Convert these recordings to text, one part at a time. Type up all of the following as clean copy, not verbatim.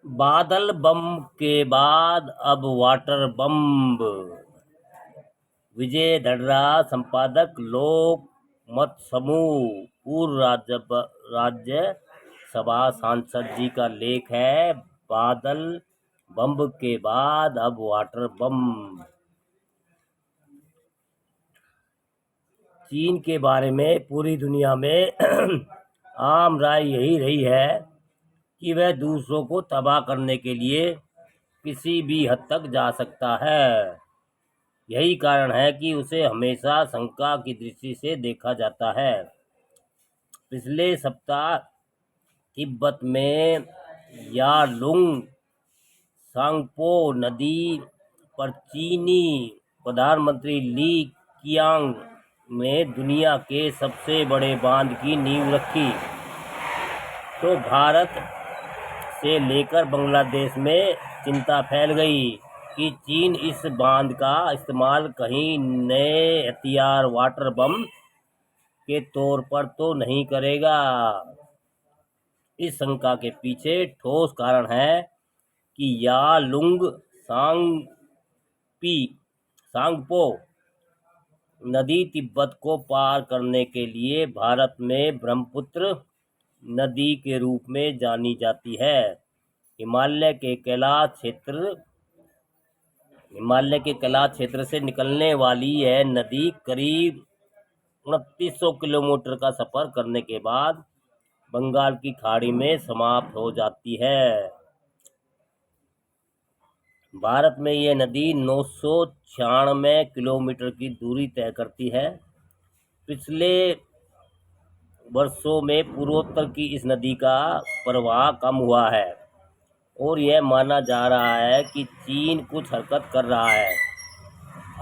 बादल बम के बाद अब वाटर बम्ब। विजय धड़रा, संपादक, लोक मत समूह, पूर्व राज्यसभा सांसद जी का लेख है। बादल बम के बाद अब वाटर बम। चीन के बारे में पूरी दुनिया में आम राय यही रही है कि वह दूसरों को तबाह करने के लिए किसी भी हद तक जा सकता है। यही कारण है कि उसे हमेशा शंका की दृष्टि से देखा जाता है। पिछले सप्ताह तिब्बत में यालुंग सांगपो नदी पर चीनी प्रधानमंत्री ली कियांग ने दुनिया के सबसे बड़े बांध की नींव रखी, तो भारत से लेकर बांग्लादेश में चिंता फैल गई कि चीन इस बांध का इस्तेमाल कहीं नए हथियार वाटर बम के तौर पर तो नहीं करेगा। इस शंका के पीछे ठोस कारण है कि यालुंग सांगपो नदी तिब्बत को पार करने के लिए भारत में ब्रह्मपुत्र नदी के रूप में जानी जाती है। हिमालय के कैलाश क्षेत्र से निकलने वाली यह नदी करीब 2900 किलोमीटर का सफर करने के बाद बंगाल की खाड़ी में समाप्त हो जाती है। भारत में यह नदी 996 किलोमीटर की दूरी तय करती है। पिछले वर्षों में पूर्वोत्तर की इस नदी का प्रवाह कम हुआ है और यह माना जा रहा है कि चीन कुछ हरकत कर रहा है।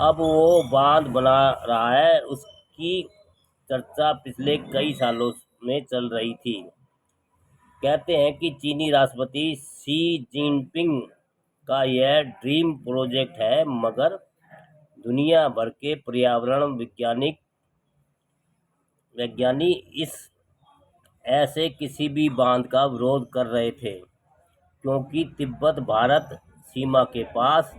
अब वो बांध बना रहा है, उसकी चर्चा पिछले कई सालों में चल रही थी। कहते हैं कि चीनी राष्ट्रपति शी जिनपिंग का यह ड्रीम प्रोजेक्ट है, मगर दुनिया भर के पर्यावरण वैज्ञानी इस ऐसे किसी भी बांध का विरोध कर रहे थे, क्योंकि तिब्बत भारत सीमा के पास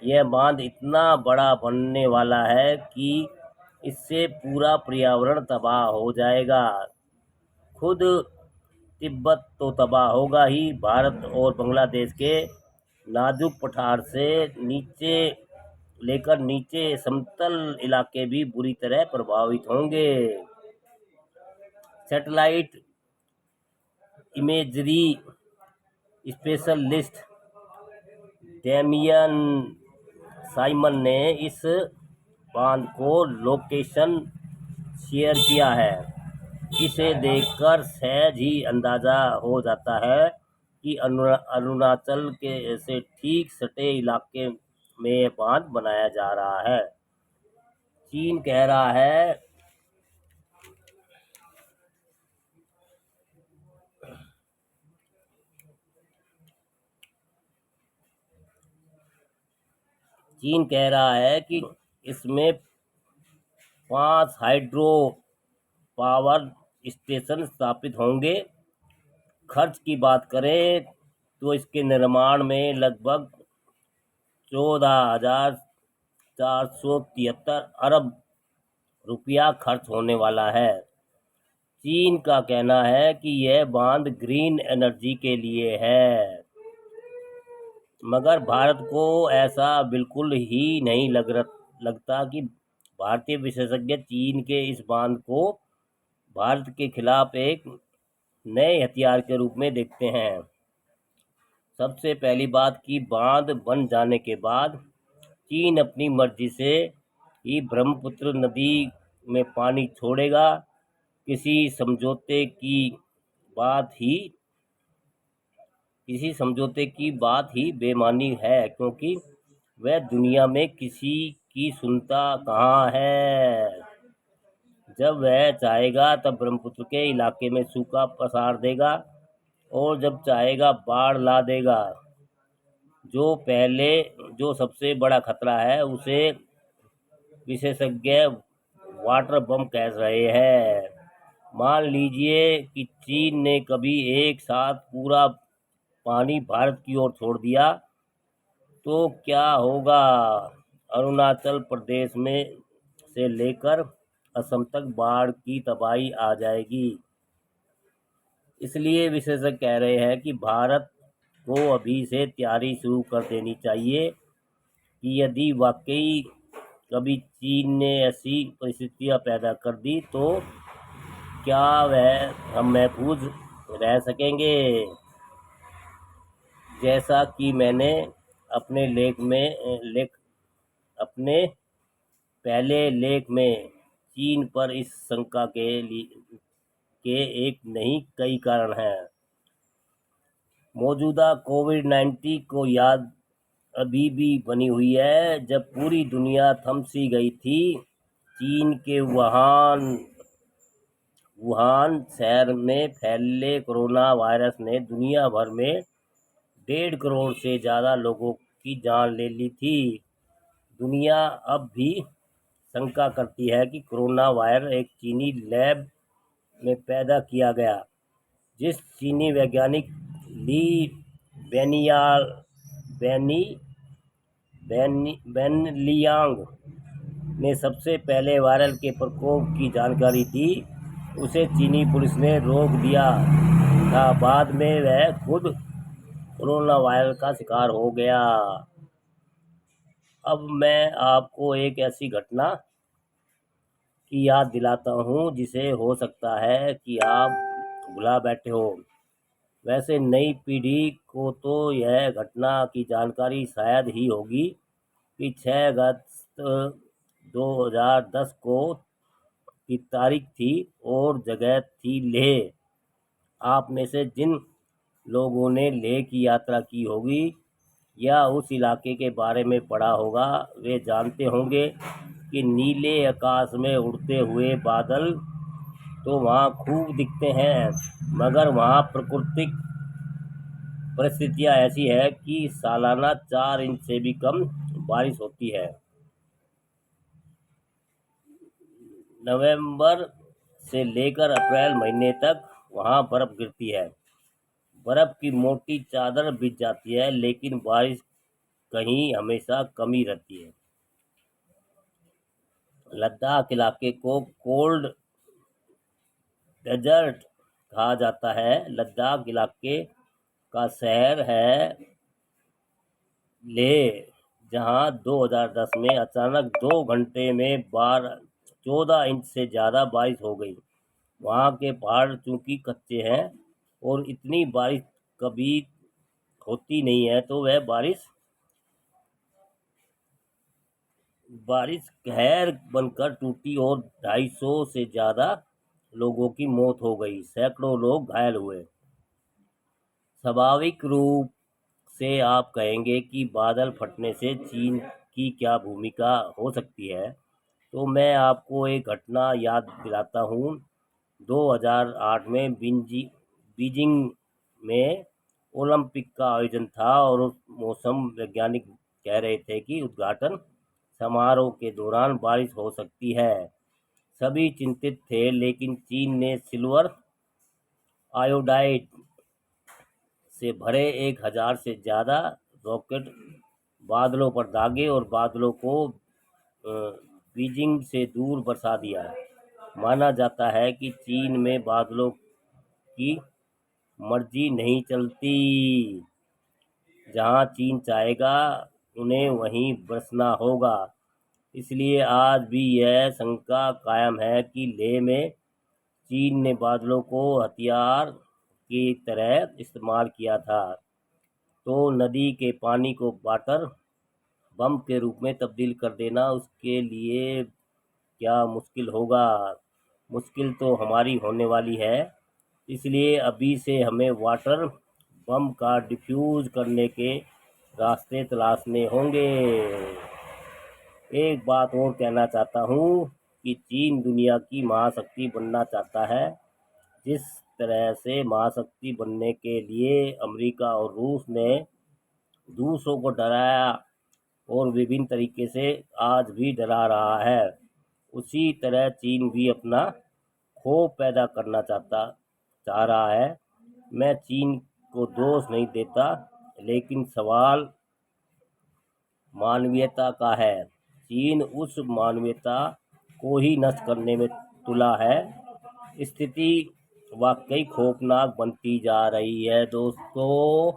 यह बांध इतना बड़ा बनने वाला है कि इससे पूरा पर्यावरण तबाह हो जाएगा। खुद तिब्बत तो तबाह होगा ही, भारत और बांग्लादेश के नाजुक पठार से नीचे समतल इलाके भी बुरी तरह प्रभावित होंगे। Satellite imagery specialist Damien Simon ने इस बांध को लोकेशन शेयर किया है। इसे देखकर सहज ही अंदाजा हो जाता है कि अरुणाचल के से ठीक सटे इलाके में बांध बनाया जा रहा है। चीन कह रहा है कि इसमें 5 हाइड्रो पावर स्टेशन स्थापित होंगे। खर्च की बात करें तो इसके निर्माण में लगभग 14,473 अरब रुपया खर्च होने वाला है। चीन का कहना है कि यह बांध ग्रीन एनर्जी के लिए है, मगर भारत को ऐसा बिल्कुल ही नहीं लगता कि भारतीय विशेषज्ञ चीन के इस बांध को भारत के खिलाफ एक नए हथियार के रूप में देखते हैं। सबसे पहली बात कि बांध बन जाने के बाद चीन अपनी मर्जी से ही ब्रह्मपुत्र नदी में पानी छोड़ेगा। किसी समझौते की बात ही बेमानी है, क्योंकि वह दुनिया में किसी की सुनता कहाँ है। जब वह चाहेगा तब ब्रह्मपुत्र के इलाके में सूखा पसार देगा और जब चाहेगा बाढ़ ला देगा। जो सबसे बड़ा खतरा है उसे विशेषज्ञ वाटर बम कह रहे हैं। मान लीजिए कि चीन ने कभी एक साथ पूरा पानी भारत की ओर छोड़ दिया तो क्या होगा? अरुणाचल प्रदेश में से लेकर असम तक बाढ़ की तबाही आ जाएगी। इसलिए विशेषज्ञ कह रहे हैं कि भारत को अभी से तैयारी शुरू कर देनी चाहिए कि यदि वाकई कभी चीन ने ऐसी परिस्थितियां पैदा कर दी तो क्या वह हम महफूज रह सकेंगे? जैसा कि मैंने अपने अपने पहले लेख में चीन पर इस शंका के एक नहीं कई कारण हैं। मौजूदा कोविड-19 को याद अभी भी बनी हुई है, जब पूरी दुनिया थम सी गई थी। चीन के वुहान शहर में फैले कोरोना वायरस ने दुनिया भर में 1.5 करोड़ से ज़्यादा लोगों की जान ले ली थी। दुनिया अब भी शंका करती है कि कोरोना वायरस एक चीनी लैब में पैदा किया गया, जिस चीनी वैज्ञानिक ली बेनलियांग ने सबसे पहले वायरस के प्रकोप की जानकारी दी, उसे चीनी पुलिस ने रोक दिया था। बाद में वह खुद कोरोना वायरस का शिकार हो गया। अब मैं आपको एक ऐसी घटना की याद दिलाता हूँ जिसे हो सकता है कि आप भुला बैठे हो। वैसे नई पीढ़ी को तो यह घटना की जानकारी शायद ही होगी कि 6 अगस्त 2010 को की तारीख थी और जगह थी लेह। आप में से जिन लोगों ने लेह की यात्रा की होगी या उस इलाके के बारे में पढ़ा होगा, वे जानते होंगे कि नीले आकाश में उड़ते हुए बादल तो वहाँ खूब दिखते हैं, मगर वहाँ प्राकृतिक परिस्थितियाँ ऐसी है कि सालाना 4 इंच से भी कम बारिश होती है। नवंबर से लेकर अप्रैल महीने तक वहाँ बर्फ गिरती है। बर्फ की मोटी चादर बिछ जाती है, लेकिन बारिश कहीं हमेशा कमी रहती है। लद्दाख इलाके को कोल्ड डेजर्ट कहा जाता है। लद्दाख इलाके का शहर है लेह, जहां 2010 में अचानक 2 घंटे में 14 इंच से ज़्यादा बारिश हो गई। वहाँ के पहाड़ चूंकि कच्चे हैं और इतनी बारिश कभी होती नहीं है, तो वह बारिश कहर बनकर टूटी और 250 से ज़्यादा लोगों की मौत हो गई, सैकड़ों लोग घायल हुए। स्वाभाविक रूप से आप कहेंगे कि बादल फटने से चीन की क्या भूमिका हो सकती है, तो मैं आपको एक घटना याद दिलाता हूँ। 2008 में बीजिंग में ओलंपिक का आयोजन था और मौसम वैज्ञानिक कह रहे थे कि उद्घाटन समारोह के दौरान बारिश हो सकती है। सभी चिंतित थे, लेकिन चीन ने सिल्वर आयोडाइड से भरे 1000 से ज़्यादा रॉकेट बादलों पर दागे और बादलों को बीजिंग से दूर बरसा दिया। माना जाता है कि चीन में बादलों की मर्जी नहीं चलती, जहां चीन चाहेगा उन्हें वहीं बरसना होगा। इसलिए आज भी यह शंका कायम है कि लेह में चीन ने बादलों को हथियार की तरह इस्तेमाल किया था, तो नदी के पानी को वाटर बम के रूप में तब्दील कर देना उसके लिए क्या मुश्किल होगा? मुश्किल तो हमारी होने वाली है। इसलिए अभी से हमें वाटर बम का डिफ्यूज करने के रास्ते तलाशने होंगे। एक बात और कहना चाहता हूँ कि चीन दुनिया की महाशक्ति बनना चाहता है। जिस तरह से महाशक्ति बनने के लिए अमेरिका और रूस ने दूसरों को डराया और विभिन्न तरीके से आज भी डरा रहा है, उसी तरह चीन भी अपना खौफ पैदा करना चाह रहा है। मैं चीन को दोष नहीं देता, लेकिन सवाल मानवीयता का है। चीन उस मानवीयता को ही नष्ट करने में तुला है। स्थिति वाकई खौफनाक बनती जा रही है दोस्तों।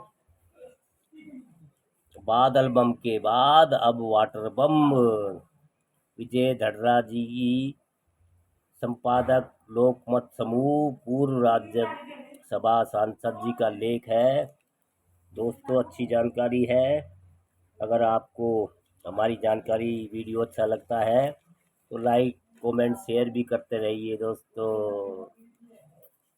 बादल बम के बाद अब वाटर बम। विजय धड़रा जी, संपादक लोकमत समूह, पूर्व राज्यसभा सांसद जी का लेख है दोस्तों। अच्छी जानकारी है। अगर आपको हमारी जानकारी वीडियो अच्छा लगता है तो लाइक कमेंट शेयर भी करते रहिए दोस्तों।